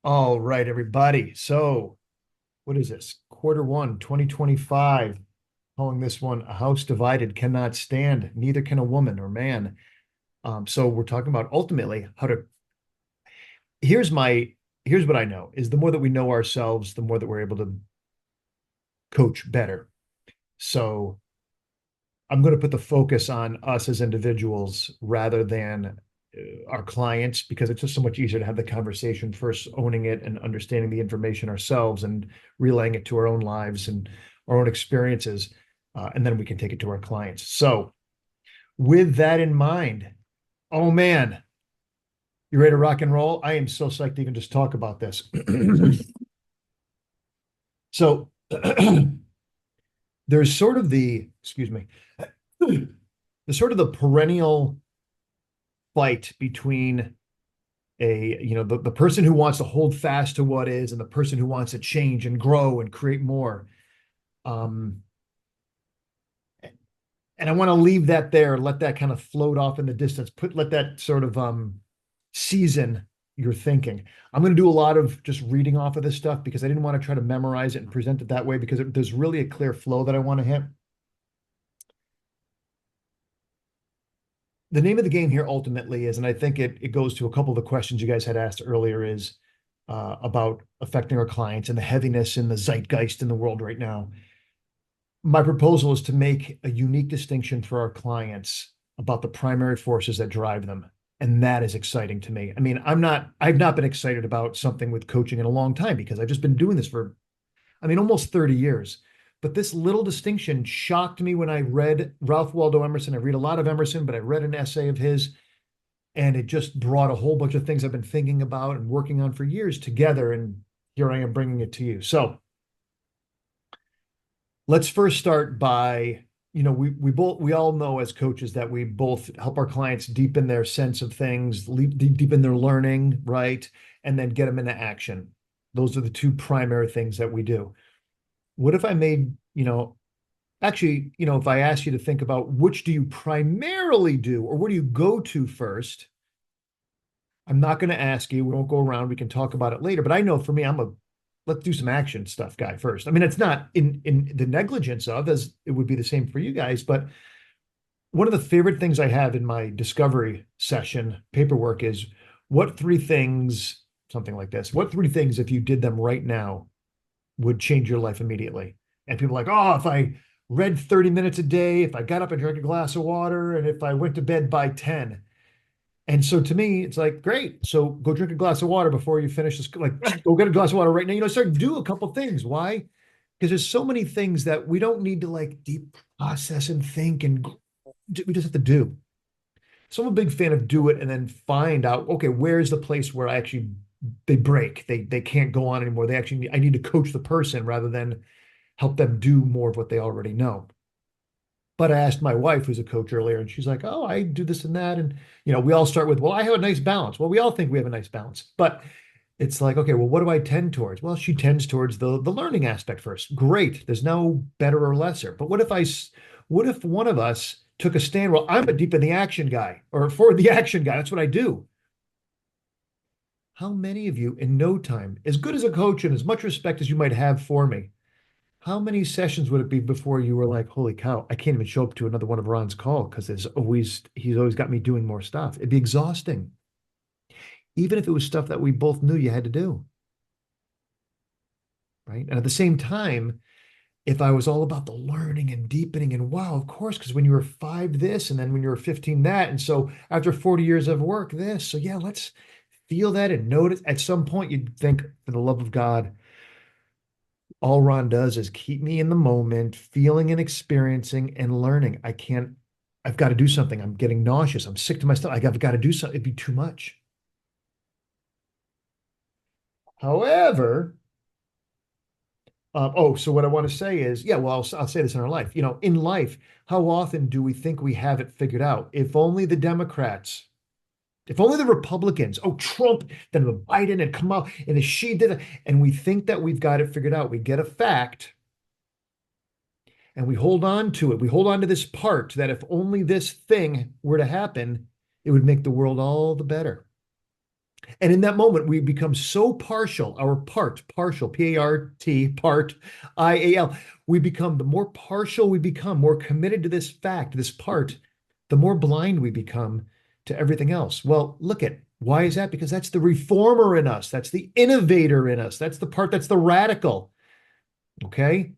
All right, everybody. So, what is this? Quarter 1, 2025. Calling this one "A House Divided Cannot Stand, Neither Can a Woman or Man." So we're talking about ultimately how to. Here's my. Here's what I know is the more that we know ourselves, the more that we're able to coach better. So I'm going to put the focus on us as individuals rather than our clients because it's just so much easier to have the conversation first, owning it and understanding the information ourselves and relaying it to our own lives and our own experiences. And then we can take it to our clients. So, with that in mind, oh man, you ready to rock and roll? I am so psyched to even just talk about this. So, there's sort of excuse me, the sort of the perennial fight between the person who wants to hold fast to what is and the person who wants to change and grow and create more. Um, and I want to leave that there, let that kind of float off in the distance, let that sort of season your thinking. I'm going to do a lot of just reading off of this stuff because I didn't want to try to memorize it and present it that way because there's really a clear flow that I want to hit. The name of the game here ultimately is, and I think it goes to a couple of the questions you guys had asked earlier, is about affecting our clients and the heaviness and the zeitgeist in the world right now. My proposal is to make a unique distinction for our clients about the primary forces that drive them. And that is exciting to me. I mean, I've not been excited about something with coaching in a long time because I've just been doing this for, almost 30 years. But this little distinction shocked me when I read Ralph Waldo Emerson. I read a lot of Emerson, but I read an essay of his, and it just brought a whole bunch of things I've been thinking about and working on for years together. And here I am bringing it to you. So let's first start by, we all know as coaches that we both help our clients deepen their sense of things, deepen their learning, right? And then get them into action. Those are the two primary things that we do. What if I made, actually, if I asked you to think about which do you primarily do or where do you go to first? I'm not going to ask you. We won't go around. We can talk about it later. But I know for me, let's do some action stuff guy first. I mean, it's not in the negligence of, as it would be the same for you guys, but one of the favorite things I have in my discovery session paperwork is what three things, something like this, what three things, if you did them right now, would change your life immediately? And people are like, oh, if I read 30 minutes a day, if I got up and drank a glass of water, and if I went to bed by 10. And so to me, it's like, great. So go drink a glass of water before you finish this. Like, go get a glass of water right now. Start do a couple things. Why? Because there's so many things that we don't need to like deep process and think, and we just have to do. So I'm a big fan of do it and then find out, okay, where's the place where I actually they break, they can't go on anymore. I need to coach the person rather than help them do more of what they already know. But I asked my wife, who's a coach, earlier, and she's like, "Oh, I do this and that." And we all start with, "Well, I have a nice balance." Well, we all think we have a nice balance, but it's like, okay, well, what do I tend towards? Well, she tends towards the learning aspect first. Great. There's no better or lesser. But what if one of us took a stand? Well, I'm a deep in the action guy, or for the action guy. That's what I do. How many of you, in no time, as good as a coach and as much respect as you might have for me, how many sessions would it be before you were like, holy cow, I can't even show up to another one of Ron's call because he's always got me doing more stuff. It'd be exhausting, even if it was stuff that we both knew you had to do. Right. And at the same time, if I was all about the learning and deepening, and wow, of course, because when you were five, this, and then when you were 15, that. And so after 40 years of work, this. So yeah, let's feel that and notice. At some point, you'd think, for the love of God, all Ron does is keep me in the moment, feeling and experiencing and learning. I've got to do something. I'm getting nauseous. I'm sick to my stomach. I've got to do something. It'd be too much. However, so what I want to say is, yeah, well, I'll say this in our life. In life, how often do we think we have it figured out? If only the Democrats, if only the Republicans, oh, Trump, then the Biden and Kamala, and the she did it, and we think that we've got it figured out. We get a fact and we hold on to it. We hold on to this part that if only this thing were to happen, it would make the world all the better. And in that moment, we become so partial, our partial, P-A-R-T, part, I-A-L. We become, the more partial we become, more committed to this fact, this part, the more blind we become to everything else. Well, look at, why is that? Because that's the reformer in us. That's the innovator in us. That's the part that's the radical. Okay?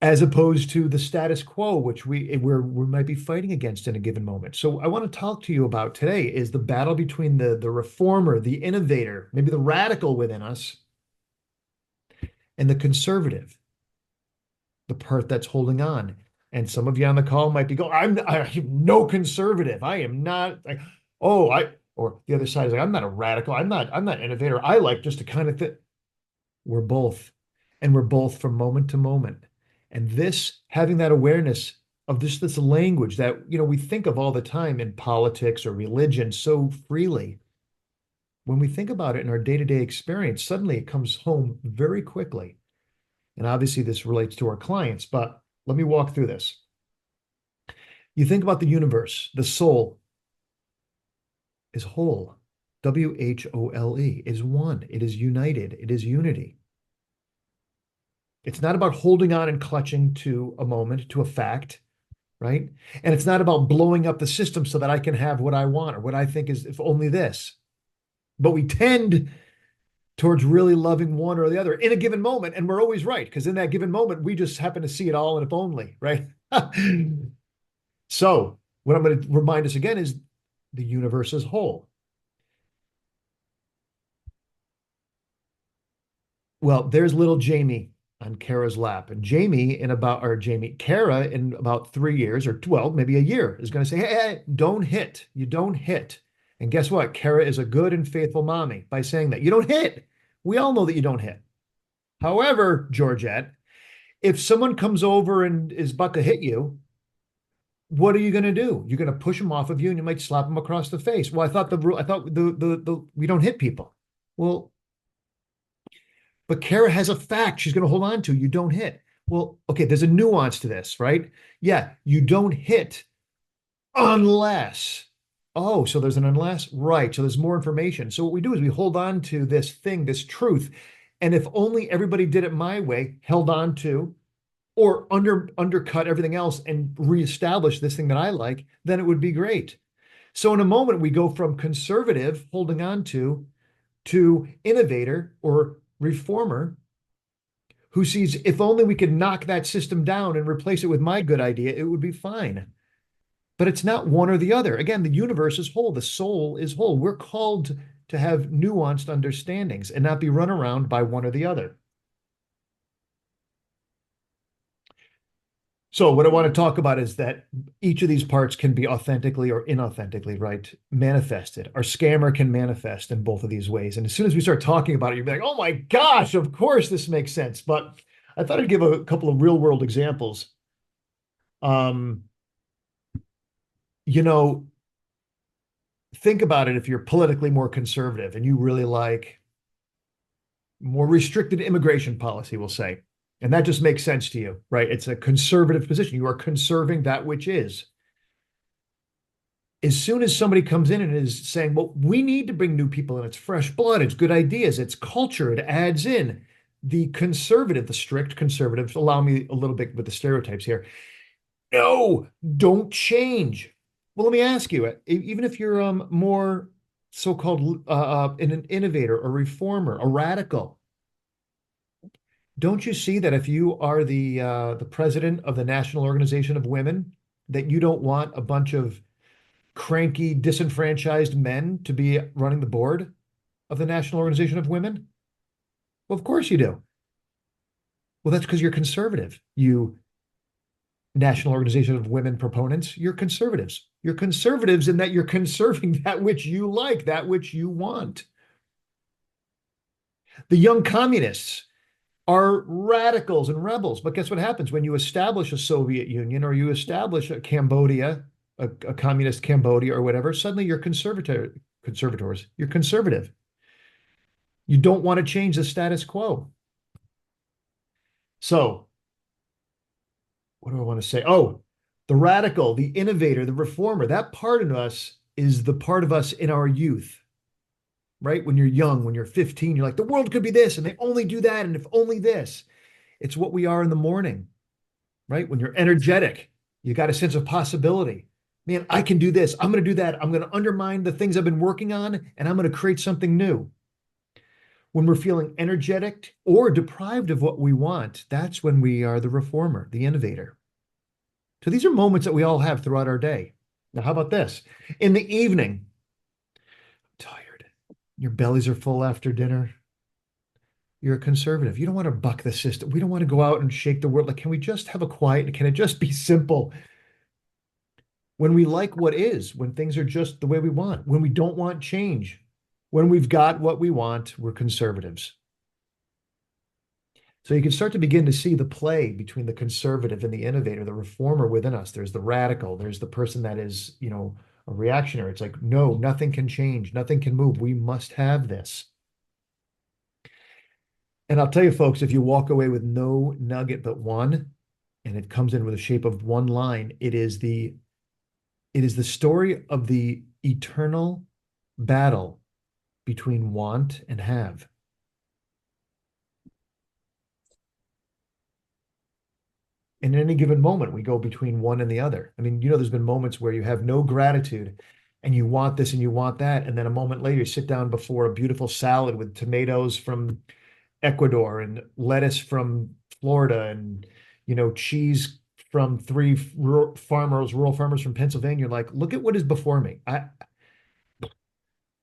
As opposed to the status quo, which we might be fighting against in a given moment. So I want to talk to you about today is the battle between the reformer, the innovator, maybe the radical within us, and the conservative, the part that's holding on. And some of you on the call might be going, I'm no conservative. I am not like, or the other side is like, I'm not a radical. I'm not innovator. I like just to kind of fit. We're both, and we're both from moment to moment. And this, having that awareness of this language that, we think of all the time in politics or religion so freely, when we think about it in our day-to-day experience, suddenly it comes home very quickly. And obviously this relates to our clients, but let me walk through this. You think about the universe, the soul is whole. W-H-O-L-E is one. It is united. It is unity. It's not about holding on and clutching to a moment, to a fact, right? And it's not about blowing up the system so that I can have what I want or what I think is if only this. But we tend towards really loving one or the other in a given moment, and we're always right, because in that given moment, we just happen to see it all and if only, right? So what I'm going to remind us again is the universe is whole. Well, there's little Jamie on Kara's lap. And Kara in about 3 years or 12, maybe a year is going to say, hey, don't hit. You don't hit. And guess what? Kara is a good and faithful mommy by saying that. You don't hit. We all know that you don't hit. However, Georgette, if someone comes over and is about to hit you, what are you going to do? You're going to push them off of you and you might slap them across the face. Well, I thought we don't hit people. Well, but Kara has a fact she's going to hold on to. You don't hit. Well, okay, there's a nuance to this, right? Yeah, you don't hit unless. Oh, so there's an unless? Right. So there's more information. So what we do is we hold on to this thing, this truth. And if only everybody did it my way, held on to, or undercut everything else and reestablish this thing that I like, then it would be great. So in a moment, we go from conservative, holding on to innovator or reformer, who sees if only we could knock that system down and replace it with my good idea, it would be fine. But it's not one or the other. Again, the universe is whole. The soul is whole. We're called to have nuanced understandings and not be run around by one or the other. So what I want to talk about is that each of these parts can be authentically or inauthentically, right, manifested. Our scammer can manifest in both of these ways. And as soon as we start talking about it, you'll be like, oh my gosh, of course this makes sense. But I thought I'd give a couple of real world examples. Um, you know, think about it if you're politically more conservative and you really like more restricted immigration policy, we'll say. And that just makes sense to you, right? It's a conservative position. You are conserving that which is. As soon as somebody comes in and is saying, well, we need to bring new people in, it's fresh blood, it's good ideas, it's culture, it adds in. The conservative, the strict conservatives, allow me a little bit with the stereotypes here. No, don't change. Well, let me ask you, even if you're more so-called an innovator, a reformer, a radical, don't you see that if you are the president of the National Organization of Women, that you don't want a bunch of cranky, disenfranchised men to be running the board of the National Organization of Women? Well, of course you do. Well, that's because you're conservative. You National Organization of Women proponents, you're conservatives. You're conservatives in that you're conserving that which you like, that which you want. The young communists are radicals and rebels. But guess what happens when you establish a Soviet Union or you establish a Cambodia, a communist Cambodia or whatever, suddenly you're conservators. You're conservative. You don't want to change the status quo. So what do I want to say? Oh, the radical, the innovator, the reformer, that part of us is the part of us in our youth. right? When you're young, when you're 15, you're like, the world could be this, and they only do that, and if only this. It's what we are in the morning, right? When you're energetic, you got a sense of possibility. Man, I can do this. I'm going to do that. I'm going to undermine the things I've been working on, and I'm going to create something new. When we're feeling energetic or deprived of what we want, that's when we are the reformer, the innovator. So these are moments that we all have throughout our day. Now, how about this? In the evening, tired. Your bellies are full after dinner. You're a conservative. You don't want to buck the system. We don't want to go out and shake the world. Like, can we just have a quiet? Can it just be simple? When we like what is, when things are just the way we want, when we don't want change, when we've got what we want, we're conservatives. So you can start to begin to see the play between the conservative and the innovator, the reformer within us. There's the radical, there's the person that is, a reactionary. It's like, no, nothing can change, nothing can move. We must have this. And I'll tell you, folks, if you walk away with no nugget but one, and it comes in with the shape of one line, it is the story of the eternal battle between want and have. In any given moment, we go between one and the other. I mean, there's been moments where you have no gratitude and you want this and you want that. And then a moment later, you sit down before a beautiful salad with tomatoes from Ecuador and lettuce from Florida and, cheese from three rural farmers from Pennsylvania. You're like, look at what is before me.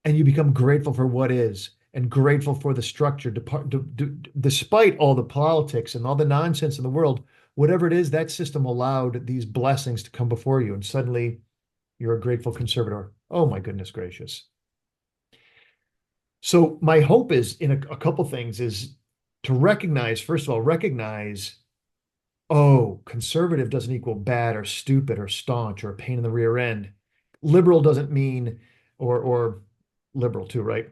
And you become grateful for what is and grateful for the structure, despite all the politics and all the nonsense in the world. Whatever it is, that system allowed these blessings to come before you, and suddenly you're a grateful conservator. Oh my goodness gracious. So my hope is in a couple things is to recognize, first of all, oh, conservative doesn't equal bad or stupid or staunch or a pain in the rear end. Liberal doesn't mean, or liberal too, right?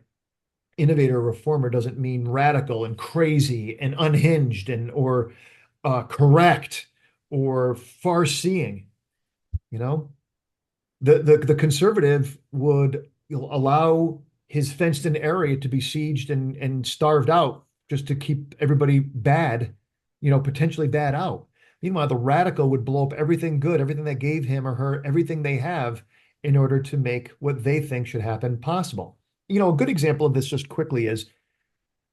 Innovator, reformer doesn't mean radical and crazy and unhinged or correct or far-seeing. You know, the conservative would allow his fenced-in area to be sieged and starved out just to keep everybody bad, potentially bad out. Meanwhile, the radical would blow up everything good, everything that gave him or her everything they have in order to make what they think should happen possible. A good example of this just quickly is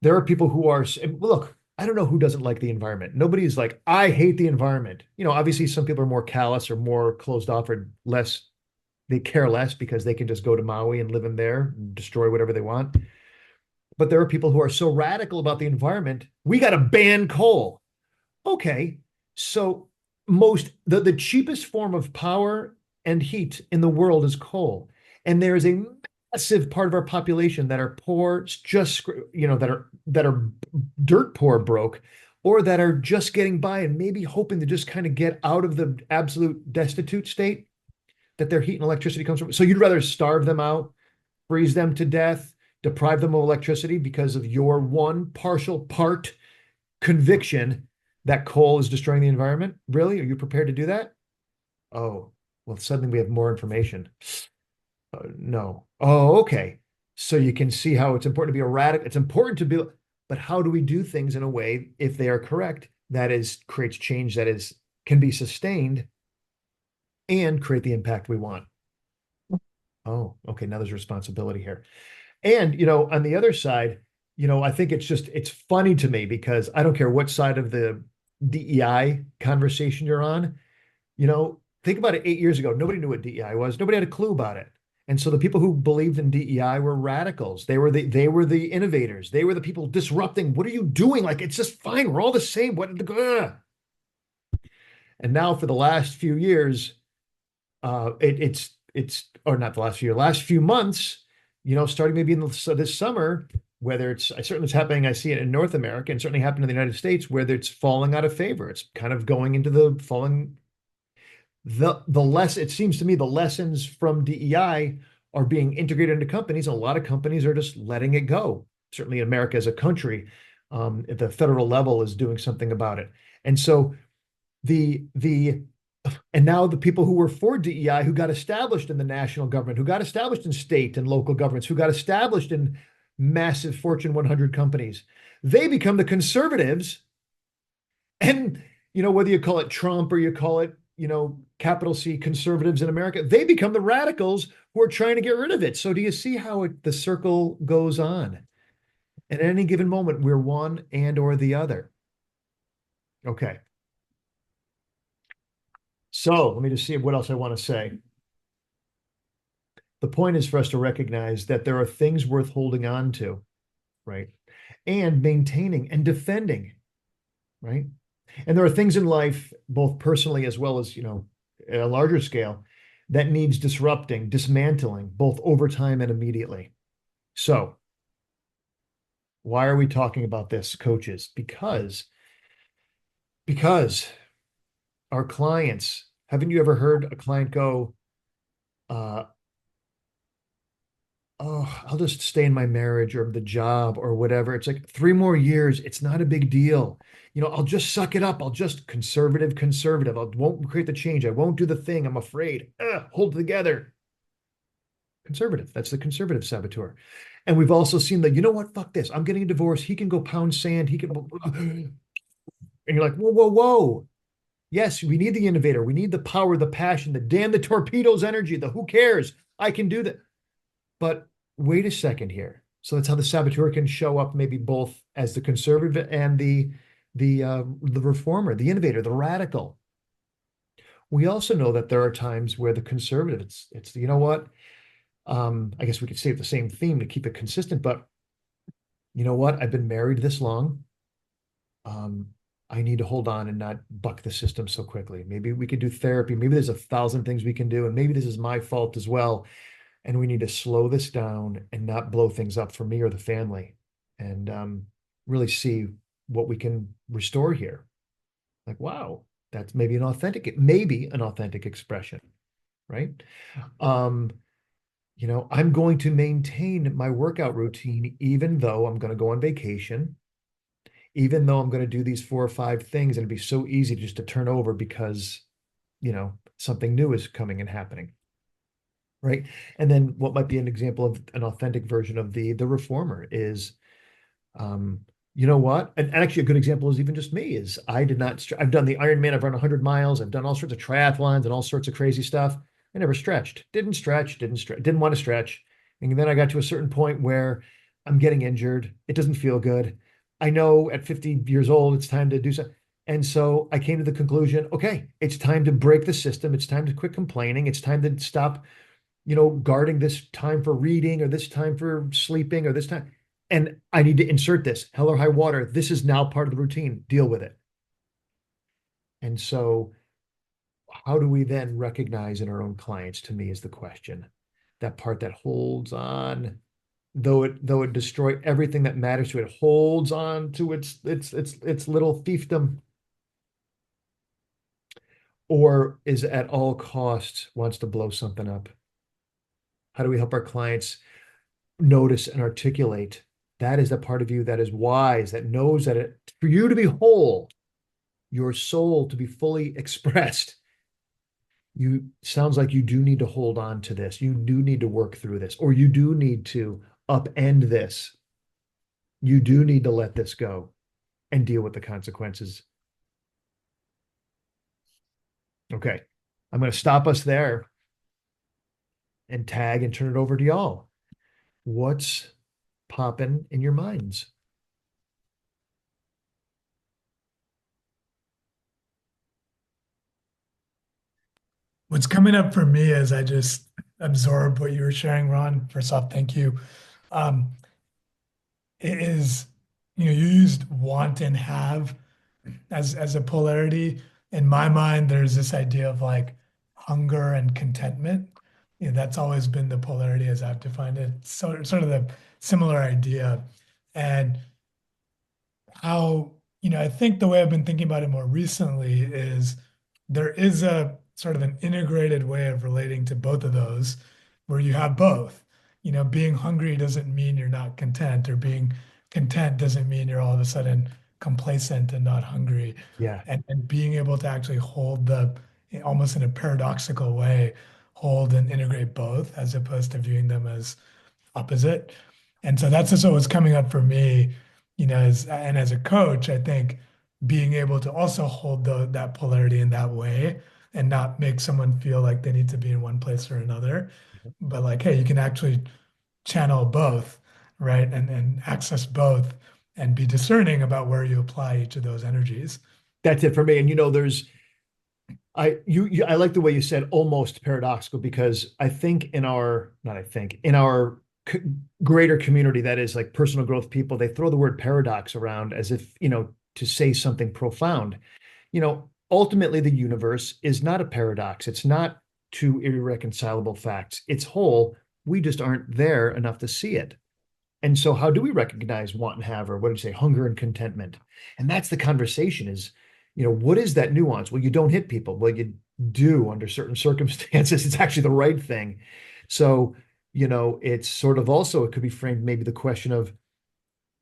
there are people who are, look, I don't know who doesn't like the environment. Nobody's like, I hate the environment. Obviously some people are more callous or more closed off or less, they care less because they can just go to Maui and live in there and destroy whatever they want. But there are people who are so radical about the environment, we got to ban coal. Okay, so the cheapest form of power and heat in the world is coal. And there is a massive part of our population that are poor, just, that are dirt poor broke, or that are just getting by and maybe hoping to just kind of get out of the absolute destitute state that their heat and electricity comes from. So you'd rather starve them out, freeze them to death, deprive them of electricity because of your one partial part conviction that coal is destroying the environment? Really? Are you prepared to do that? Oh, well, suddenly we have more information. No. Oh, okay. So you can see how it's important to be a radical. It's important to be, but how do we do things in a way, if they are correct, that is creates change that can be sustained and create the impact we want? Oh, okay. Now there's responsibility here. And, on the other side, I think it's funny to me because I don't care what side of the DEI conversation you're on. Think about it 8 years ago. Nobody knew what DEI was. Nobody had a clue about it. And so the people who believed in DEI were radicals. They were the innovators. They were the people disrupting. What are you doing? Like, it's just fine. We're all the same. And now for the last few years, it's or not the last few months, starting maybe this summer, whether it's certainly it's happening, I see it in North America and certainly happened in the United States, where it's falling out of favor. It's kind of going into the falling. It seems to me the lessons from DEI are being integrated into companies, and a lot of companies are just letting it go. Certainly, America as a country, at the federal level, is doing something about it. And so and now the people who were for DEI, who got established in the national government, who got established in state and local governments, who got established in massive Fortune 100 companies. They become the conservatives. And, whether you call it Trump or you call it, capital C conservatives in America, they become the radicals who are trying to get rid of it. So do you see how the circle goes on? At any given moment, we're one and or the other. Okay. So let me just see what else I want to say. The point is for us to recognize that there are things worth holding on to, right? And maintaining and defending, right? And there are things in life, both personally as well as, at a larger scale, that needs disrupting, dismantling, both over time and immediately. So, why are we talking about this, coaches? Because our clients, haven't you ever heard a client go, uh, oh, I'll just stay in my marriage or the job or whatever. It's like 3 more years. It's not a big deal. I'll just suck it up. I'll just conservative. I won't create the change. I won't do the thing. I'm afraid. Hold it together. Conservative. That's the conservative saboteur. And we've also seen that, what? Fuck this. I'm getting a divorce. He can go pound sand. He can. And you're like, whoa, whoa, whoa. Yes, we need the innovator. We need the power, the passion, the damn the torpedoes energy, the who cares. I can do that. But wait a second here. So that's how the saboteur can show up, maybe both as the conservative and the reformer, the innovator, the radical. We also know that there are times where the conservative, it's you know what? I guess we could say the same theme to keep it consistent, but you know what? I've been married this long. Um, I need to hold on and not buck the system so quickly. Maybe we could do therapy. Maybe there's 1,000 things we can do, and maybe this is my fault as well. And we need to slow this down and not blow things up for me or the family, and really see what we can restore here. Like, wow, that's maybe an authentic expression, right? Um, I'm going to maintain my workout routine, even though I'm going to go on vacation, even though I'm going to do these 4 or 5 things, and it'd be so easy just to turn over because, something new is coming and happening. Right. And then what might be an example of an authentic version of the reformer is, um, you know what? And actually a good example is even just me is I did not, I've done the Ironman, I've run 100 miles, I've done all sorts of triathlons and all sorts of crazy stuff. I never stretched, didn't want to stretch. And then I got to a certain point where I'm getting injured. It doesn't feel good. I know at 50 years old, it's time to do something. And so I came to the conclusion, okay, it's time to break the system. It's time to quit complaining. It's time to stop guarding this time for reading or this time for sleeping or this time. And I need to insert this hell or high water. This is now part of the routine. Deal with it. And so, how do we then recognize in our own clients, to me, is the question. That part that holds on, though it destroy everything that matters to it, holds on to its little fiefdom, or is at all costs wants to blow something up. How do we help our clients notice and articulate that is the part of you that is wise, that knows that for you to be whole, your soul to be fully expressed, you sounds like you do need to hold on to this. You do need to work through this, or you do need to upend this. You do need to let this go and deal with the consequences. Okay. I'm going to stop us there and tag and turn it over to y'all. What's popping in your minds? What's coming up for me as I just absorb what you were sharing, Ron. First off, thank you. Um, it is, you used want and have as a polarity. In my mind, there's this idea of like hunger and contentment. That's always been the polarity as I've defined it. So sort of the similar idea. And how, I think the way I've been thinking about it more recently is there is a sort of an integrated way of relating to both of those where you have both. Being hungry doesn't mean you're not content, or being content doesn't mean you're all of a sudden complacent and not hungry. Yeah. And being able to actually hold almost in a paradoxical way, hold and integrate both as opposed to viewing them as opposite. And so that's just what was coming up for me, and as a coach, I think being able to also hold that polarity in that way and not make someone feel like they need to be in one place or another, but like, hey, you can actually channel both, right? And access both and be discerning about where you apply each of those energies. That's it for me. And there's I like the way you said almost paradoxical, because I think in our not I think in our c greater community that is like personal growth people, they throw the word paradox around as if, to say something profound. Ultimately the universe is not a paradox. It's not two irreconcilable facts. It's whole. We just aren't there enough to see it. And so how do we recognize want and have, or what did you say, hunger and contentment? And that's the conversation is, what is that nuance? Well, you don't hit people. Well, you do under certain circumstances. It's actually the right thing. So, it's sort of also, it could be framed maybe the question of,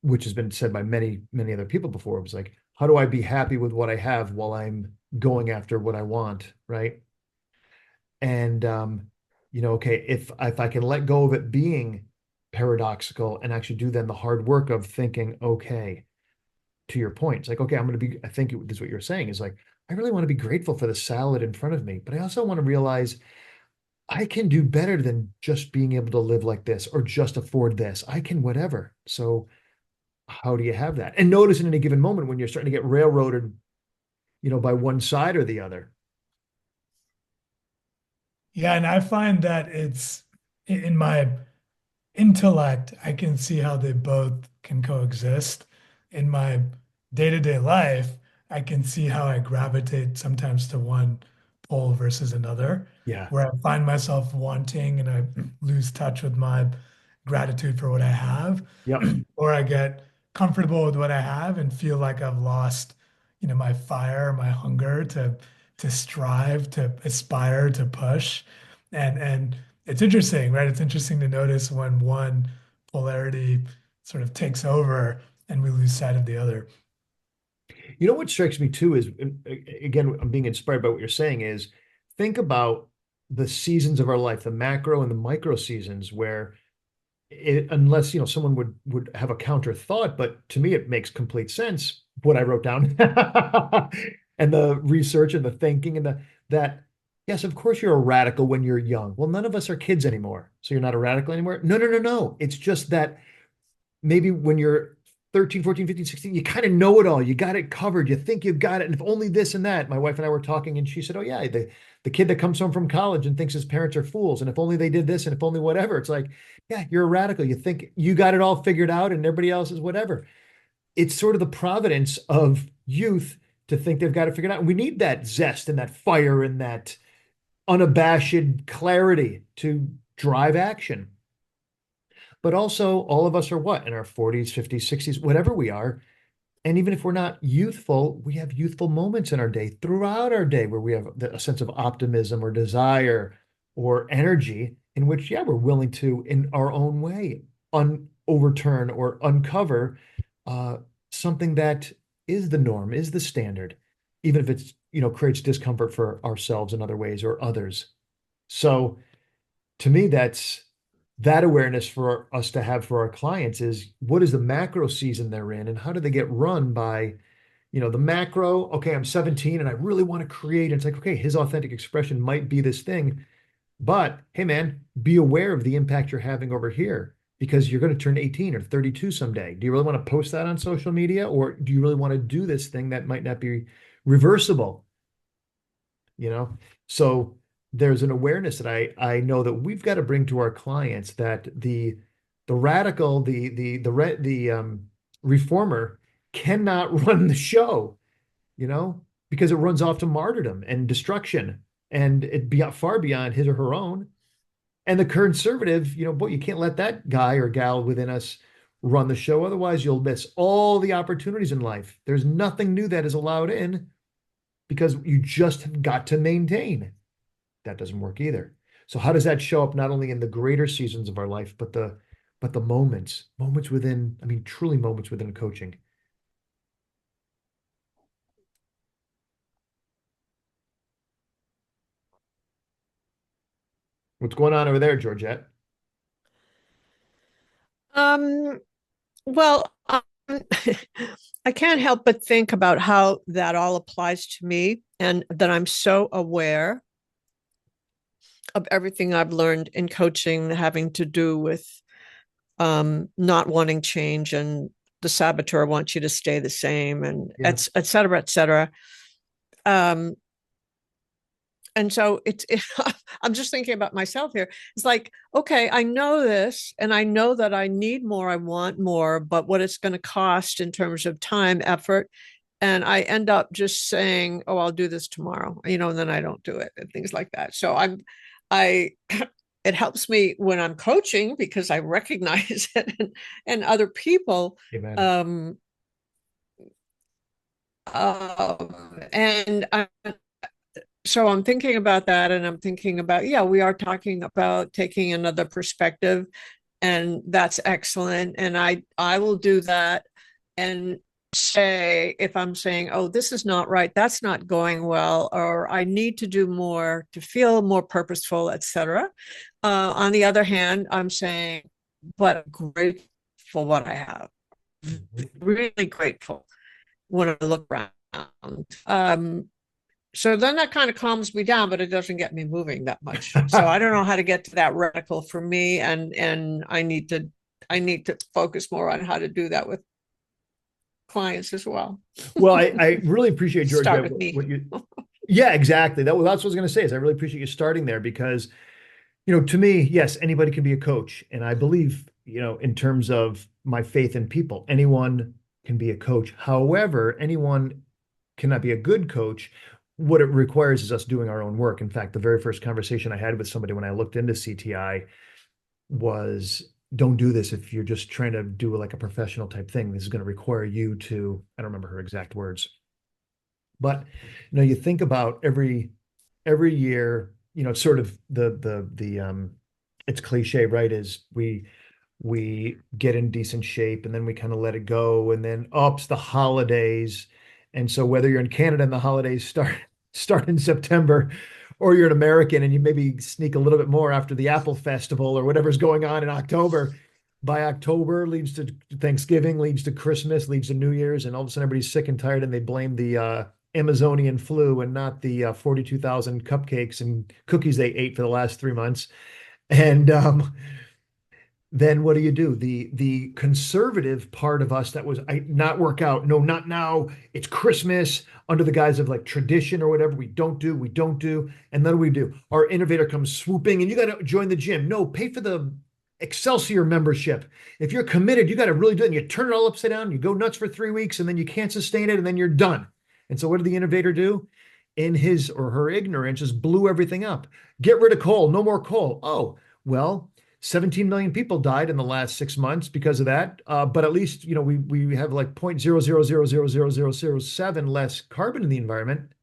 which has been said by many, many other people before. It was like, how do I be happy with what I have while I'm going after what I want? Right. And okay, if I can let go of it being paradoxical and actually do then the hard work of thinking, okay, to your point, it's like, okay, I think this is what you're saying is like, I really want to be grateful for the salad in front of me, but I also want to realize I can do better than just being able to live like this or just afford this. I can whatever. So how do you have that? And notice in any given moment when you're starting to get railroaded, by one side or the other. Yeah, and I find that it's in my intellect, I can see how they both can coexist. In my day-to-day life, I can see how I gravitate sometimes to one pole versus another, Yeah. where I find myself wanting and I lose touch with my gratitude for what I have, Yep. or I get comfortable with what I have and feel like I've lost, my fire, my hunger to strive, to aspire, to push. And it's interesting, right? It's interesting to notice when one polarity sort of takes over and we lose sight of the other. What strikes me too is, again, I'm being inspired by what you're saying, is think about the seasons of our life, the macro and the micro seasons, where unless, someone would have a counter thought, but to me, it makes complete sense what I wrote down and the research and the thinking and that, yes, of course you're a radical when you're young. Well, none of us are kids anymore. So you're not a radical anymore. No, no, no, no. It's just that maybe when you're 13, 14, 15, 16, you kind of know it all. You got it covered. You think you've got it. And if only this and that. My wife and I were talking, and she said, oh, yeah, the kid that comes home from college and thinks his parents are fools. And if only they did this and if only whatever. It's like, yeah, you're a radical. You think you got it all figured out and everybody else is whatever. It's sort of the providence of youth to think they've got it figured out. And we need that zest and that fire and that unabashed clarity to drive action. But also, all of us are what, in our 40s, 50s, 60s, whatever we are. And even if we're not youthful, we have youthful moments in our day, throughout our day, where we have a sense of optimism or desire or energy in which, yeah, we're willing to, in our own way, overturn or uncover uh, something that is the norm, is the standard, even if it's, creates discomfort for ourselves in other ways or others. So to me, that's that awareness for us to have for our clients is what is the macro season they're in and how do they get run by, the macro. Okay, I'm 17 and I really want to create. And it's like, okay, his authentic expression might be this thing, but hey, man, be aware of the impact you're having over here because you're going to turn 18 or 32 someday. Do you really want to post that on social media, or do you really want to do this thing that might not be reversible? you know so there's an awareness that I know that we've got to bring to our clients, that the radical, the reformer cannot run the show, because it runs off to martyrdom and destruction, and it be far beyond his or her own. And the conservative, boy, you can't let that guy or gal within us run the show, otherwise you'll miss all the opportunities in life. There's nothing new that is allowed in because you just have got to maintain. That doesn't work either. So how does that show up not only in the greater seasons of our life, but the moments within, I mean, truly moments within coaching? What's going on over there, Georgette? Well, I can't help but think about how that all applies to me and that I'm so aware of everything I've learned in coaching having to do with not wanting change and the saboteur wants you to stay the same and Yeah. et cetera, et cetera. Um, and so I'm just thinking about myself here. It's like, okay, I know this and I know that I need more, I want more, but what it's going to cost in terms of time, effort. And I end up just saying, oh, I'll do this tomorrow, and then I don't do it and things like that. So I, it helps me when I'm coaching because I recognize it and other people. Amen. Um, and so I'm thinking about that and I'm thinking about, yeah, we are talking about taking another perspective and that's excellent. And I will do that and say, if I'm saying, oh, this is not right, that's not going well, or I need to do more to feel more purposeful, etc. On the other hand, I'm saying, but I'm grateful for what I have, Mhm. really grateful when I look around. So then that kind of calms me down, but it doesn't get me moving that much. So I don't know how to get to that radical for me, and I need to focus more on how to do that with clients as well. Well, I really appreciate, Start Georgette, with me. what you, yeah, exactly. That's what I was going to say is I really appreciate you starting there because, to me, yes, anybody can be a coach. And I believe, in terms of my faith in people, anyone can be a coach. However, anyone cannot be a good coach. What it requires is us doing our own work. In fact, the very first conversation I had with somebody when I looked into CTI was don't do this if you're just trying to do like a professional type thing. This is going to require you to, I don't remember her exact words, but you think about every year, it's sort of the it's cliche, right? Is we get in decent shape and then we kind of let it go and then ups the holidays. And so whether you're in Canada and the holidays start in September or you're an American and you maybe sneak a little bit more after the Apple Festival or whatever's going on in October, by October leads to Thanksgiving, leads to Christmas, leads to New Year's, and all of a sudden everybody's sick and tired and they blame the Amazonian flu and not the 42,000 cupcakes and cookies they ate for the last 3 months. And then what do? The conservative part of us that was not work out. No, not now. It's Christmas under the guise of like tradition or whatever. We don't do. And then we do. Our innovator comes swooping and you got to join the gym. No, pay for the Excelsior membership. If you're committed, you got to really do it. And you turn it all upside down. You go nuts for 3 weeks and then you can't sustain it and then you're done. And so what did the innovator do? In his or her ignorance, just blew everything up. Get rid of coal. No more coal. Oh, well, 17 million people died in the last 6 months because of that. But at least, we have like 0.00000007 less carbon in the environment.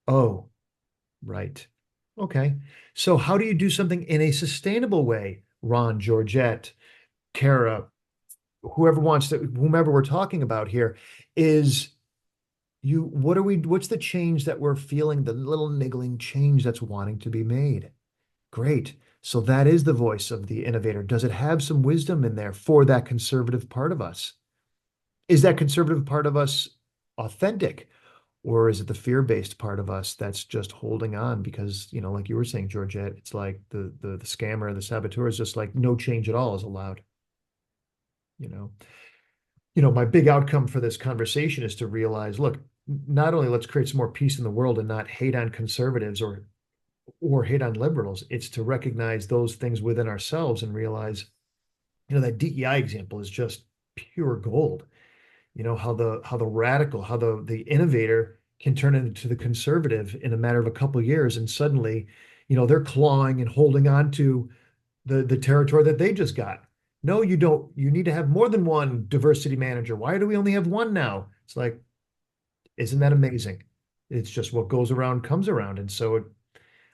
Oh, right. Okay. So how do you do something in a sustainable way? Ron, Georgette, Kara, whomever we're talking about here is what's the change that we're feeling, the little niggling change that's wanting to be made? Great. So that is the voice of the innovator. Does it have some wisdom in there for that conservative part of us? Is that conservative part of us authentic? Or is it the fear-based part of us that's just holding on because, like you were saying, Georgette, it's like the scammer, the saboteur is just like no change at all is allowed. You know, my big outcome for this conversation is to realize, look, not only let's create some more peace in the world and not hate on conservatives or hate on liberals. It's to recognize those things within ourselves and realize, that DEI example is just pure gold. How the radical, how the innovator can turn into the conservative in a matter of a couple of years, and suddenly, they're clawing and holding on to the territory that they just got. No, you don't. You need to have more than one diversity manager. Why do we only have one now? It's like, isn't that amazing? It's just what goes around comes around, and so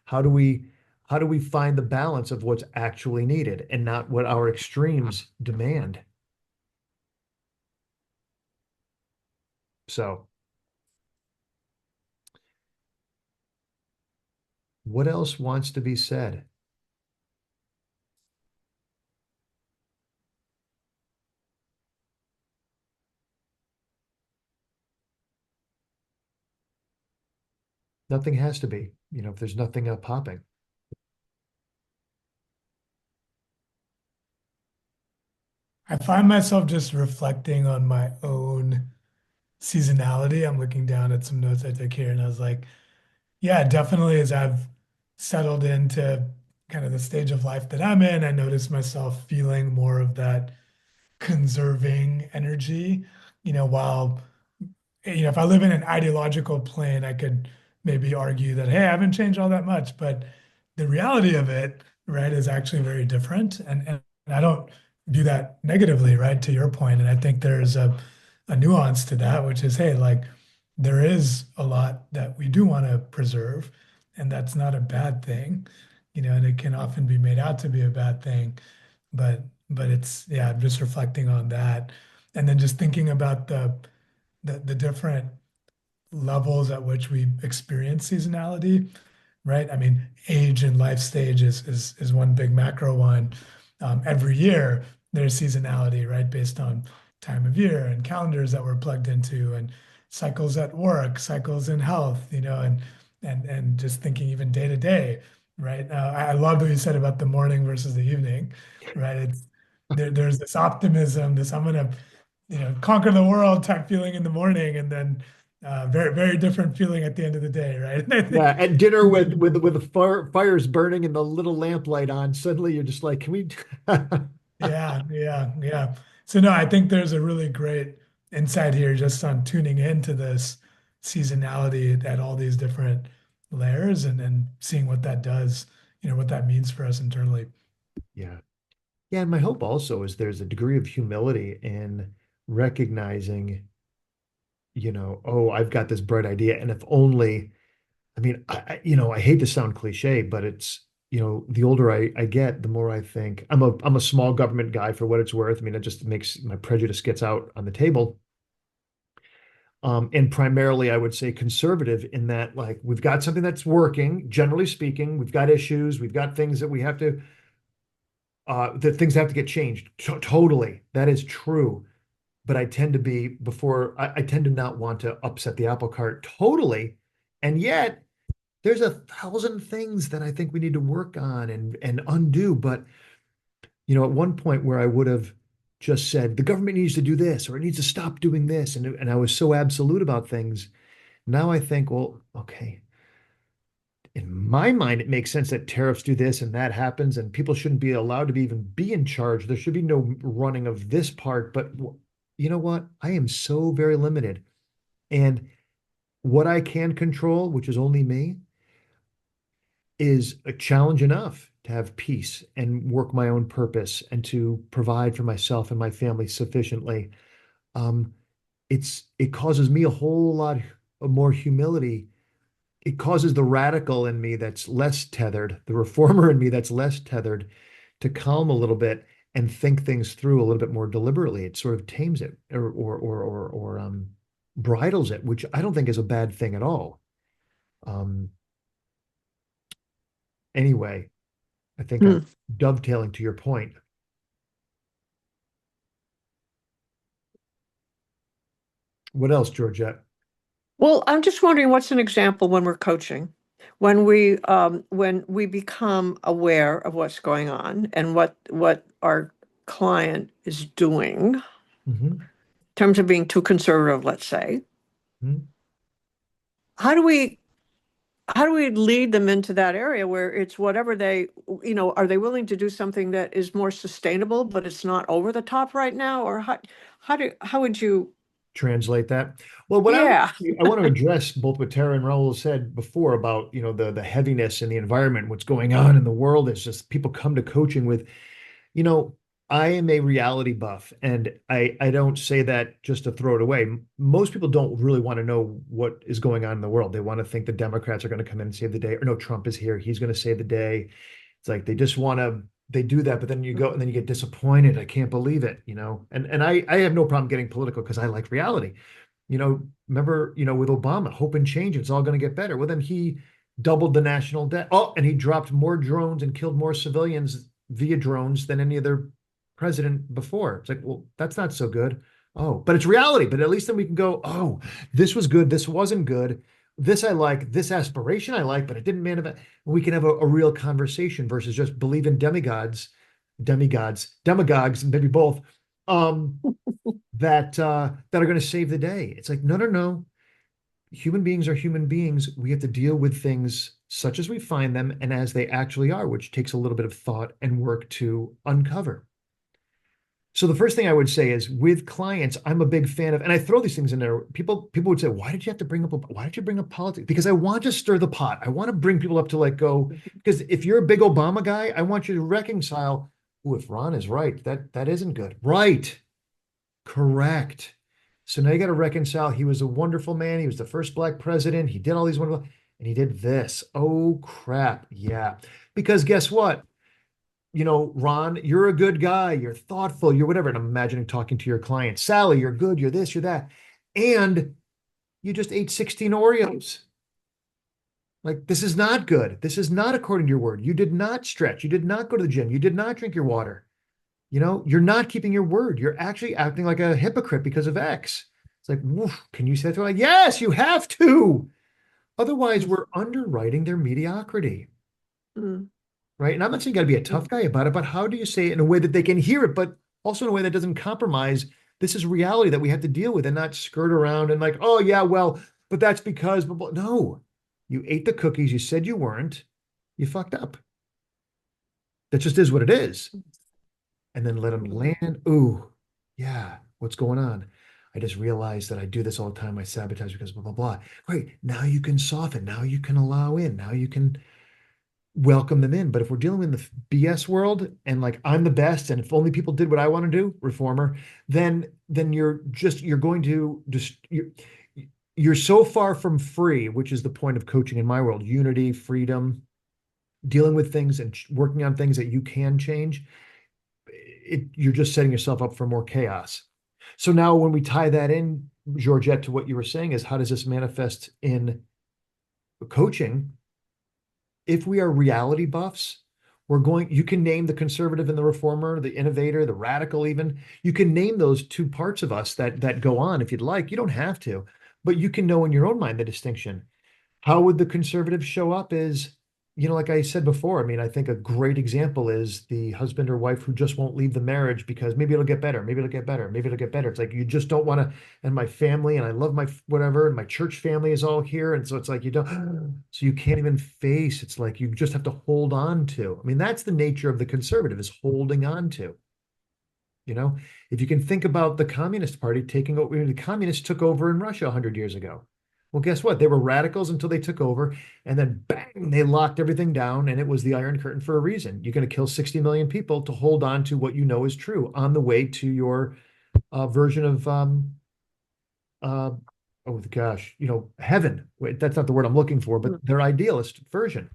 how do we how do we find the balance of what's actually needed and not what our extremes demand? So, what else wants to be said? Nothing has to be, if there's nothing popping. I find myself just reflecting on my own seasonality. I'm looking down at some notes I took here, and I was like, yeah, definitely as I've settled into kind of the stage of life that I'm in, I notice myself feeling more of that conserving energy, while if I live in an ideological plane, I could maybe argue that, hey, I haven't changed all that much. But the reality of it, right, is actually very different. And I don't view that negatively, right, to your point. And I think there's a nuance to that, which is, hey, like there is a lot that we do want to preserve, and that's not a bad thing, and it can often be made out to be a bad thing. But it's, yeah, I'm just reflecting on that. And then just thinking about the different levels at which we experience seasonality, right? I mean, age and life stage is one big macro one. Every year there's seasonality, right, based on time of year and calendars that we're plugged into, and cycles at work, cycles in health, and just thinking even day to day, right? I love what you said about the morning versus the evening, right? There's this optimism, this I'm gonna conquer the world type feeling in the morning, and then very, very different feeling at the end of the day, right? And I Yeah, think, at dinner with the fires burning and the little lamplight on, suddenly you're just like, can we? yeah, yeah, yeah. So no, I think there's a really great insight here just on tuning into this seasonality at all these different layers, and seeing what that does, what that means for us internally. Yeah. Yeah, and my hope also is there's a degree of humility in recognizing, oh, I've got this bright idea, and if only, I mean, I hate to sound cliche, but it's, the older I get, the more I think I'm a small government guy for what it's worth. I mean, it just makes my prejudice gets out on the table. And primarily, I would say conservative in that, like, we've got something that's working, generally speaking, we've got issues, we've got things that we have to, that things have to get changed. Totally. That is true. But I tend to be before I tend to not want to upset the apple cart totally. And yet there's 1,000 things that I think we need to work on and undo. But at one point where I would have just said the government needs to do this or it needs to stop doing this, and I was so absolute about things. Now I think, well, okay, in my mind, it makes sense that tariffs do this and that happens, and people shouldn't be allowed to even be in charge. There should be no running of this part. But you know what? I am so very limited. And what I can control, which is only me, is a challenge enough to have peace and work my own purpose and to provide for myself and my family sufficiently. Um, it causes me a whole lot of more humility. It causes the radical in me that's less tethered, the reformer in me that's less tethered, to calm a little bit and think things through a little bit more deliberately. It sort of tames it or bridles it, which I don't think is a bad thing at all. Um, anyway, I think I'm Hmm. dovetailing to your point. What else, Georgette? Well, I'm just wondering what's an example when we're coaching, when we become aware of what's going on and what our client is doing in Hmm. terms of being too conservative, let's say. Hmm. How do we how do we lead them into that area where it's whatever are they willing to do something that is more sustainable, but it's not over the top right now? Or how would you, Translate that. Well, what yeah. I want to address both what Tara and Raul said before about, the heaviness in the environment, what's going on in the world is just people come to coaching with, you know, I am a reality buff, and I don't say that just to throw it away. Most people don't really want to know what is going on in the world. They want to think the Democrats are going to come in and save the day, or no, Trump is here, he's going to save the day. It's like they just want to they do that, but then you go and then you get disappointed. I can't believe it, And I have no problem getting political because I like reality. Remember, with Obama, hope and change, it's all going to get better. Well, then he doubled the national debt. Oh, and he dropped more drones and killed more civilians via drones than any other president before. It's like, well, that's not so good. Oh, but it's reality. But at least then we can go, oh, this was good. This wasn't good. this I like, this aspiration I like, but it didn't manifest. We can have a real conversation versus just believe in demagogues, maybe both, um, that are going to save the day. It's like, no, no, no. Human beings are human beings. We have to deal with things such as we find them and as they actually are, which takes a little bit of thought and work to uncover. So the first thing I would say is with clients, I'm a big fan of, and I throw these things in there. People would say, why did you have to why did you bring up politics? Because I want to stir the pot. I want to bring people up to like go, because if you're a big Obama guy, I want you to reconcile, oh, if Ron is right, that isn't good. Right. Correct. So now you got to reconcile. He was a wonderful man. He was the first black president. He did all these wonderful, and he did this. Oh crap. Yeah. Because guess what? Ron, you're a good guy, you're thoughtful, you're whatever. And I'm imagining talking to your client, Sally, you're good, you're this, you're that. And you just ate 16 Oreos. Like, this is not good. This is not according to your word. You did not stretch. You did not go to the gym. You did not drink your water. You're not keeping your word. You're actually acting like a hypocrite because of X. It's like, woof, can you say that? Like, yes, you have to. Otherwise, we're underwriting their mediocrity. Mm. Right. And I'm not saying you got to be a tough guy about it, but how do you say it in a way that they can hear it, but also in a way that doesn't compromise? This is reality that we have to deal with and not skirt around and like, oh, yeah, well, but that's because, no, you ate the cookies. You said you weren't. You fucked up. That just is what it is. And then let them land. Ooh, yeah, what's going on? I just realized that I do this all the time. I sabotage because blah, blah, blah. Great. Now you can soften. Now you can allow in. Now you can welcome them in. But if we're dealing in the BS world and like I'm the best, and if only people did what I want to do, reformer, then you're going to just you're so far from free, which is the point of coaching in my world: unity, freedom, dealing with things and working on things that you can change. You're just setting yourself up for more chaos. So now when we tie that in, Georgette, to what you were saying is, how does this manifest in coaching? If we are reality buffs, you can name the conservative and the reformer, the innovator, the radical, even. You can name those two parts of us that go on if you'd like. You don't have to, but you can know in your own mind the distinction. How would the conservative show up is, like I said before, I mean, I think a great example is the husband or wife who just won't leave the marriage because maybe it'll get better, maybe it'll get better, maybe it'll get better. It's like you just don't want to, and my family, and I love my whatever, and my church family is all here. And so it's like you don't, so you can't even face, it's like you just have to hold on to. I mean, that's the nature of the conservative, is holding on to. If you can think about the Communist Party taking over, the communists took over in Russia 100 years ago. Well, guess what? They were radicals until they took over, and then bang, they locked everything down, and it was the Iron Curtain for a reason. You're going to kill 60 million people to hold on to what you know is true on the way to your version of, oh gosh, heaven. Wait, that's not the word I'm looking for, but their idealist version.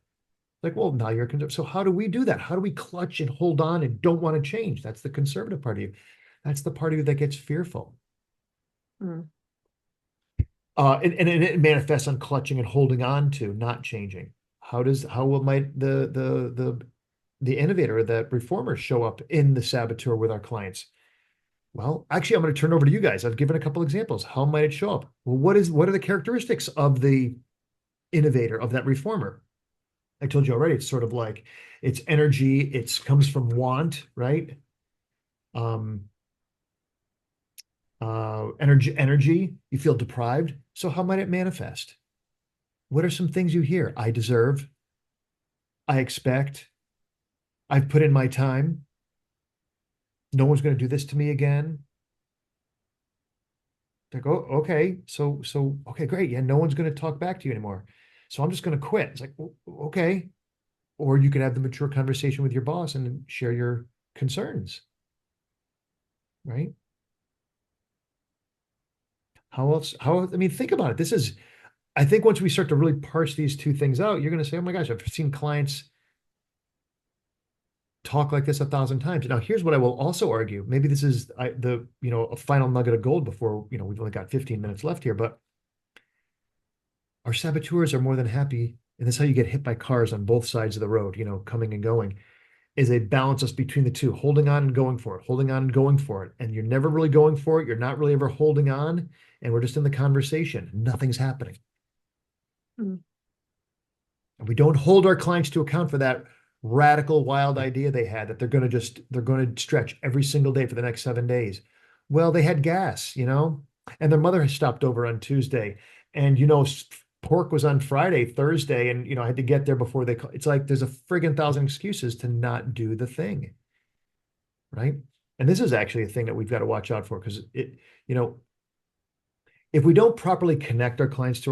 Like, well, now you're conservative. So how do we do that? How do we clutch and hold on and don't want to change? That's the conservative part of you. That's the part of you that gets fearful. Mm. And it manifests on clutching and holding on to, not changing. How will the innovator, the reformer, show up in the saboteur with our clients? Well, actually, I'm going to turn over to you guys. I've given a couple examples. How might it show up? Well, what are the characteristics of the innovator, of that reformer? I told you already. It's sort of like it's energy. It comes from want, right? Energy. You feel deprived. So how might it manifest? What are some things you hear? I deserve. I expect. I've put in my time. No one's going to do this to me again. Like, oh, okay. So, okay, great. Yeah, no one's going to talk back to you anymore. So I'm just going to quit. It's like, okay. Or you could have the mature conversation with your boss and share your concerns. Right? How else? I mean, think about it. I think once we start to really parse these two things out, you're going to say, oh my gosh, I've seen clients talk like this 1,000 times. Now, here's what I will also argue. Maybe this is a final nugget of gold before, we've only got 15 minutes left here, but our saboteurs are more than happy. And that's how you get hit by cars on both sides of the road, coming and going, is they balance us between the two, holding on and going for it, holding on and going for it. And you're never really going for it. You're not really ever holding on. And we're just in the conversation. Nothing's happening. Mm. And we don't hold our clients to account for that radical, wild idea they had that they're going to stretch every single day for the next 7 days. Well, they had gas, and their mother had stopped over on Tuesday. And, pork was on Friday, Thursday, and, I had to get there before it's like there's a friggin' thousand excuses to not do the thing. Right. And this is actually a thing that we've got to watch out for because you know, if we don't properly connect our clients to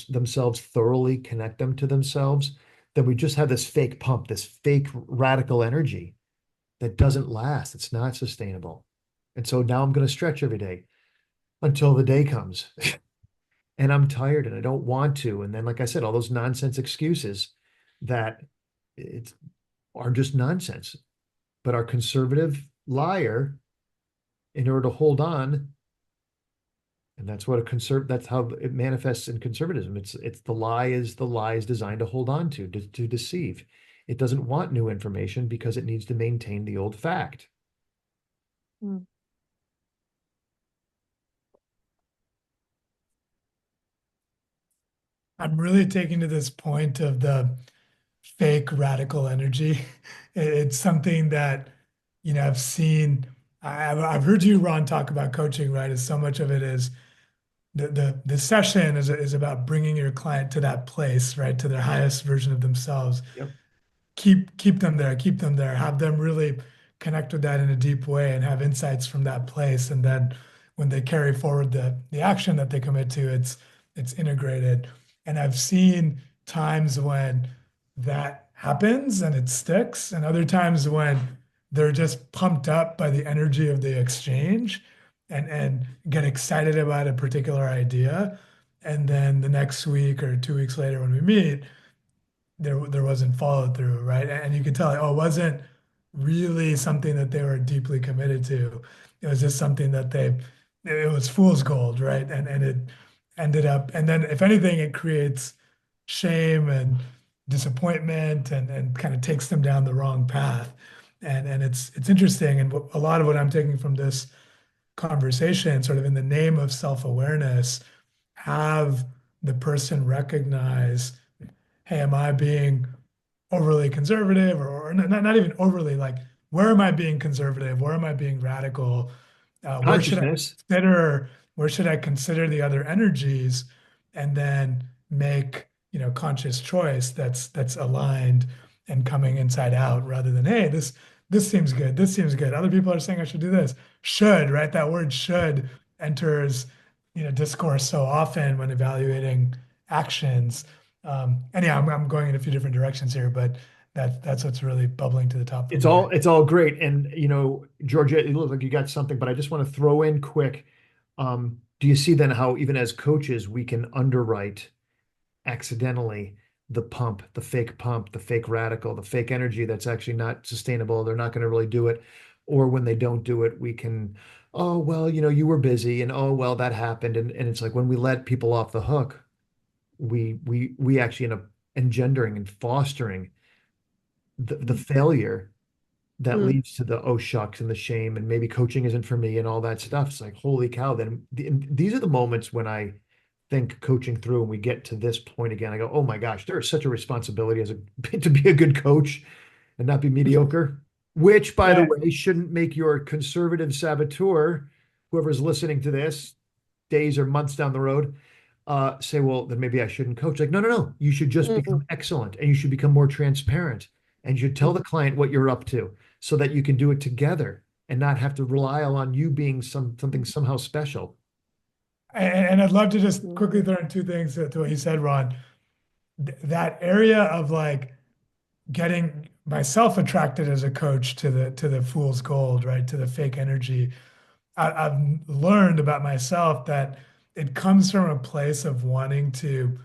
themselves thoroughly connect them to themselves, then we just have this fake pump, this fake radical energy that doesn't last. It's not sustainable. And so now I'm going to stretch every day until the day comes and I'm tired and I don't want to. And then, like I said, all those nonsense excuses that it's are just nonsense. But our conservative liar, in order to hold on, and that's how it manifests in conservatism. It's the lie is designed to hold on to deceive. It doesn't want new information because it needs to maintain the old fact. Mm. I'm really taking to this point of the fake radical energy. It's something that, I've seen. I've heard you, Ron, talk about coaching, right? As so much of it is the session is about bringing your client to that place, right? To their highest version of themselves. Yep. Keep them there, have them really connect with that in a deep way and have insights from that place. And then when they carry forward the action that they commit to, it's integrated. And I've seen times when that happens and it sticks, and other times when they're just pumped up by the energy of the exchange and get excited about a particular idea. And then the next week or 2 weeks later when we meet, there wasn't follow through, right? And you could tell, like, oh, it wasn't really something that they were deeply committed to. It was just something that it was fool's gold, right? And it ended up, and then if anything, it creates shame and disappointment and kind of takes them down the wrong path. And it's interesting. And a lot of what I'm taking from this conversation, sort of in the name of self-awareness, have the person recognize, hey, am I being overly conservative or not even overly, like, where am I being conservative? Where am I being radical? Where should I Consciousness. consider, where should I consider the other energies and then make, conscious choice that's aligned and coming inside out rather than, hey, this seems good. This seems good. Other people are saying I should do this. Should, right? That word should enters, discourse so often when evaluating actions. Anyhow, I'm going in a few different directions here, but that's what's really bubbling to the top for It's me all right it's all great. And Georgia, it looks like you got something, but I just want to throw in quick. Do you see then how even as coaches we can underwrite accidentally the fake radical, the fake energy that's actually not sustainable. They're not going to really do it. Or when they don't do it, we can, oh, well, you were busy and oh, well, that happened. And it's like when we let people off the hook, we actually end up engendering and fostering the failure that Mm. leads to the oh shucks and the shame and maybe coaching isn't for me and all that stuff. It's like, holy cow. And these are the moments when I think coaching through and we get to this point again, I go, oh my gosh, there is such a responsibility to be a good coach and not be mediocre, which by the now. way, shouldn't make your conservative saboteur, whoever's listening to this days or months down the road, say, well, then maybe I shouldn't coach. Like, no, no, no. You should just Mm-mm. become excellent and you should become more transparent and you should tell the client what you're up to so that you can do it together and not have to rely on you being something somehow special. And I'd love to just quickly Mm. throw in two things to what you said, Ron. That area of like getting myself attracted as a coach to the fool's gold, right? To the fake energy. I've learned about myself that it comes from a place of wanting to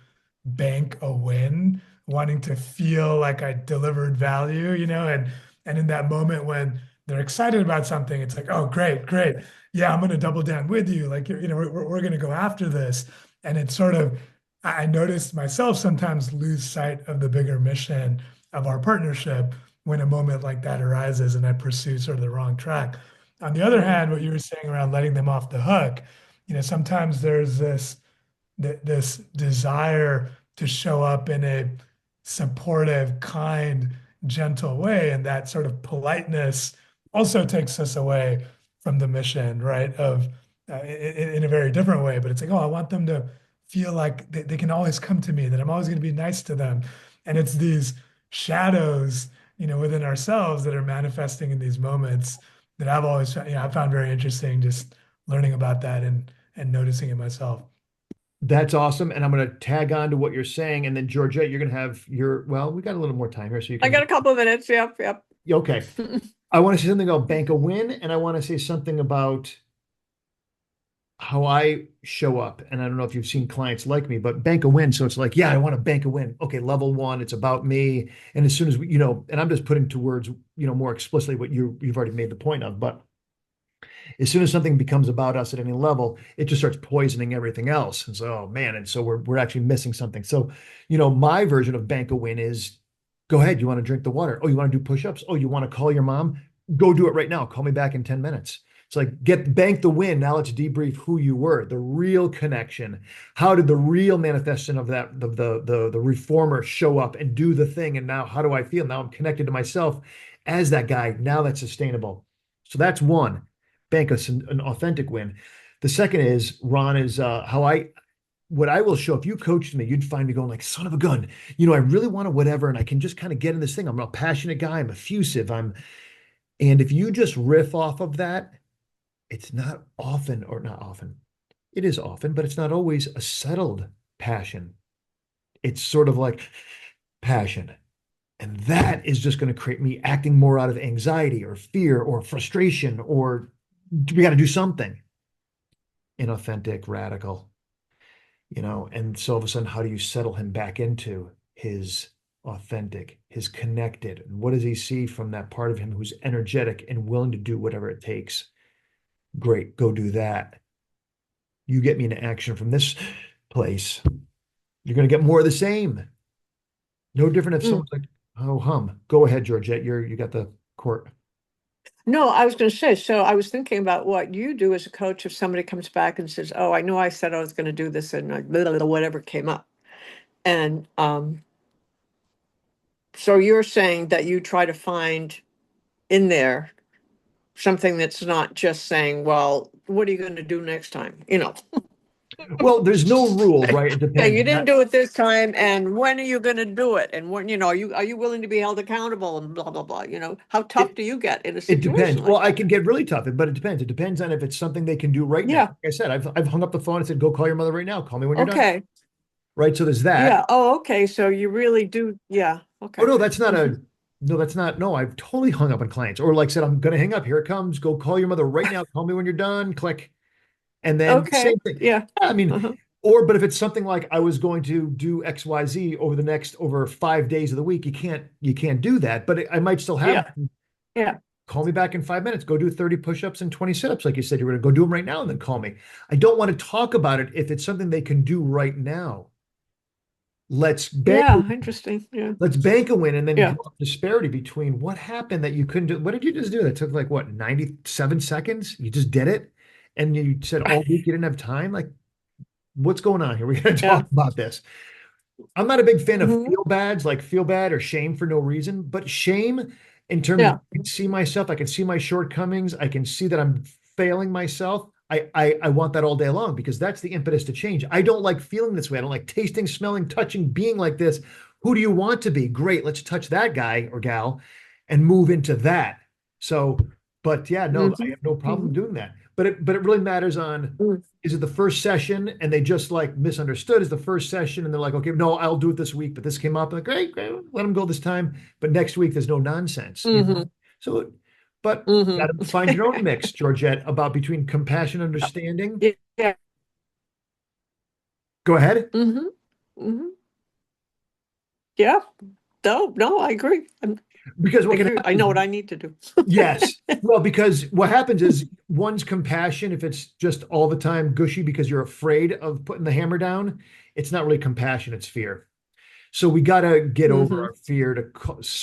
bank a win, wanting to feel like I delivered value, and in that moment when they're excited about something, it's like, oh, great, great. Yeah, I'm going to double down with you. Like, we're going to go after this. And it's sort of, I noticed myself sometimes lose sight of the bigger mission of our partnership when a moment like that arises and I pursue sort of the wrong track. On the other Mm. hand, what you were saying around letting them off the hook, sometimes there's this desire to show up in a supportive, kind, gentle way. And that sort of politeness also takes us away from the mission, right? Of in a very different way. But it's like, oh, I want them to feel like they can always come to me, that I'm always going to be nice to them. And it's these shadows, within ourselves that are manifesting in these moments that I've always, I found very interesting, just learning about that and noticing it myself. That's awesome. And I'm going to tag on to what you're saying. And then Georgette, you're going to have well, we got a little more time here, so you I can, got a couple of minutes. Yep, yep. okay. I want to say something about bank a win, and I want to say something about how I show up. And I don't know if you've seen clients like me, but bank a win. So it's like, yeah, I want to bank a win. Okay, level one, it's about me. And as soon as we, and I'm just putting to words, more explicitly what you've already made the point of. But as soon as something becomes about us at any level, it just starts poisoning everything else. And so, oh man, and so we're actually missing something. So, my version of bank a win is go ahead, you want to drink the water. Oh, you want to do push-ups? Oh, you want to call your mom? Go do it right now. Call me back in 10 minutes. It's like bank the win. Now let's debrief who you were, the real connection. How did the real manifestation of that, the reformer show up and do the thing? And now how do I feel? Now I'm connected to myself as that guy. Now that's sustainable. So that's one, bank us an authentic win. The second is, Ron, is what I will show. If you coached me, you'd find me going like, son of a gun, I really want to whatever, and I can just kind of get in this thing. I'm a passionate guy. I'm effusive. And if you just riff off of that, it's not often, or not often. It is often, but it's not always a settled passion. It's sort of like passion. And that is just going to create me acting more out of anxiety or fear or frustration, or we got to do something inauthentic, radical, and so all of a sudden, how do you settle him back into his authentic, his connected? And what does he see from that part of him who's energetic and willing to do whatever it takes? Great, go do that. You get me into action from this place, you're going to get more of the same. No different if someone's like, oh, go ahead, Georgette, you got the court. No, I was going to say, so I was thinking about what you do as a coach if somebody comes back and says, oh, I know I said I was going to do this and whatever came up. And so you're saying that you try to find in there something that's not just saying, well, what are you going to do next time? Well, there's no rule, right? It Yeah, you depends. didn't do it this time, and when are you going to do it? And when, are you willing to be held accountable and blah blah blah? How tough It, do you get in a it depends. situation Well, like I that? can get really tough, but it depends. It depends on if it's something they can do right now. Yeah. Like I said, I've hung up the phone and said, go call your mother right now. Call me when you're done. Okay. Right. So there's that. Yeah. Oh, okay. So you really do. Yeah. Oh, Okay. no, that's not Mhm. no, that's not, no, I've totally hung up on clients, or like said, I'm going to hang up. Here it comes. Go call your mother right now. Call me when you're done. Click. And then Okay. same thing. Yeah. I mean, Uh-huh. but if it's something like I was going to do XYZ over 5 days of the week, you can't do that. But I might still have, Yeah. Yeah. call me back in 5 minutes, go do 30 push-ups and 20 sit-ups. Like you said, you're going to go do them right now and then call me. I don't want to talk about it if it's something they can do right now. Let's bank, Yeah. Interesting. Yeah. let's bank a win and then Yeah. draw a disparity between what happened that you couldn't do. What did you just do? That took like what, 97 seconds? You just did it. And you said all week you didn't have time. Like, what's going on here? We got to Yeah. talk about this. I'm not a big fan of Hmm. feel bads, like feel bad or shame for no reason, but shame in terms of Yeah. I can see myself, I can see my shortcomings, I can see that I'm failing myself. I want that all day long because that's the impetus to change. I don't like feeling this way. I don't like tasting, smelling, touching, being like this. Who do you want to be? Great, let's touch that guy or gal and move into that. So, but yeah, no, I Hmm. have no problem Hmm. doing that. But it really matters on, is it the first session and they just like misunderstood is the first session and they're like, okay, no, I'll do it this week, but this came up. Like, great, let them go this time. But next week, there's no nonsense. Hmm. So, but you got Hmm. to find your own mix, Georgette, about between compassion and understanding. Yeah. Go ahead. Hmm. Hmm. Yeah. No, no, I agree. Because I what can agree. I happen is, know what I need to do. yes. Well, because what happens is one's compassion, if it's just all the time gushy because you're afraid of putting the hammer down, it's not really compassion, it's fear. So we got to get over Hmm. our fear to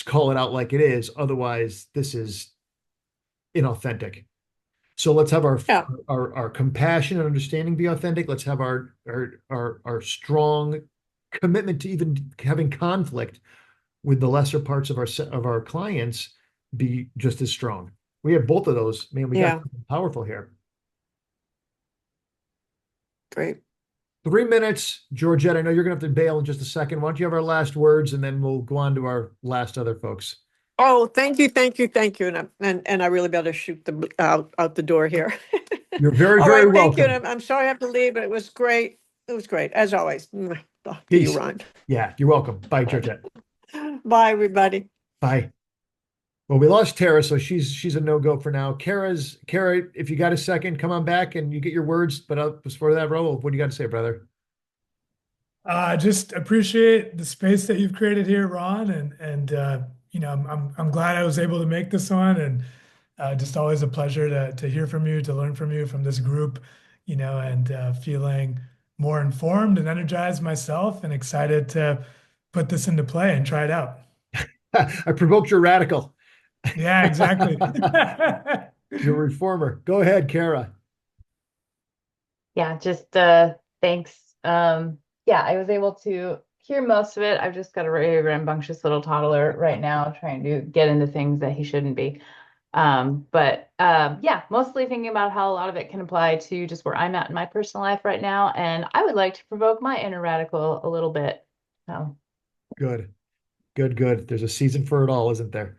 call it out like it is. Otherwise, this is inauthentic. So let's have Yeah. our compassion and understanding be authentic. Let's have our strong commitment to even having conflict with the lesser parts of our clients be just as strong. We have both of those. Man, we got Yeah, something powerful here. great. 3 minutes, Georgette. I know you're gonna have to bail in just a second. Why don't you have our last words, and then we'll go on to our last other folks. Oh, thank you, thank you, thank you. And I really better shoot the out the door here. You're very, All very right, thank you. And welcome. I'm sorry I have to leave, but it was great. It was great, as always. To you, Peace. Ron. Yeah, you're welcome. Bye, Georgette. Bye, everybody. Bye. Well, we lost Tara, so she's a no-go for now. Kara, if you got a second, come on back and you get your words. But before that, Raul, what do you got to say, brother? Just appreciate the space that you've created here, Ron, and I'm glad I was able to make this one, and just always a pleasure to hear from you, to learn from you, from this group, and feeling more informed and energized myself, and excited to put this into play and try it out. I provoked your radical. Yeah, exactly. Your reformer. Go ahead, Kara. Yeah, just thanks. Yeah, I was able to hear most of it. I've just got a very rambunctious little toddler right now trying to get into things that he shouldn't be. But yeah, mostly thinking about how a lot of it can apply to just where I'm at in my personal life right now. And I would like to provoke my inner radical a little bit. So Good. Good, good. There's a season for it all, isn't there?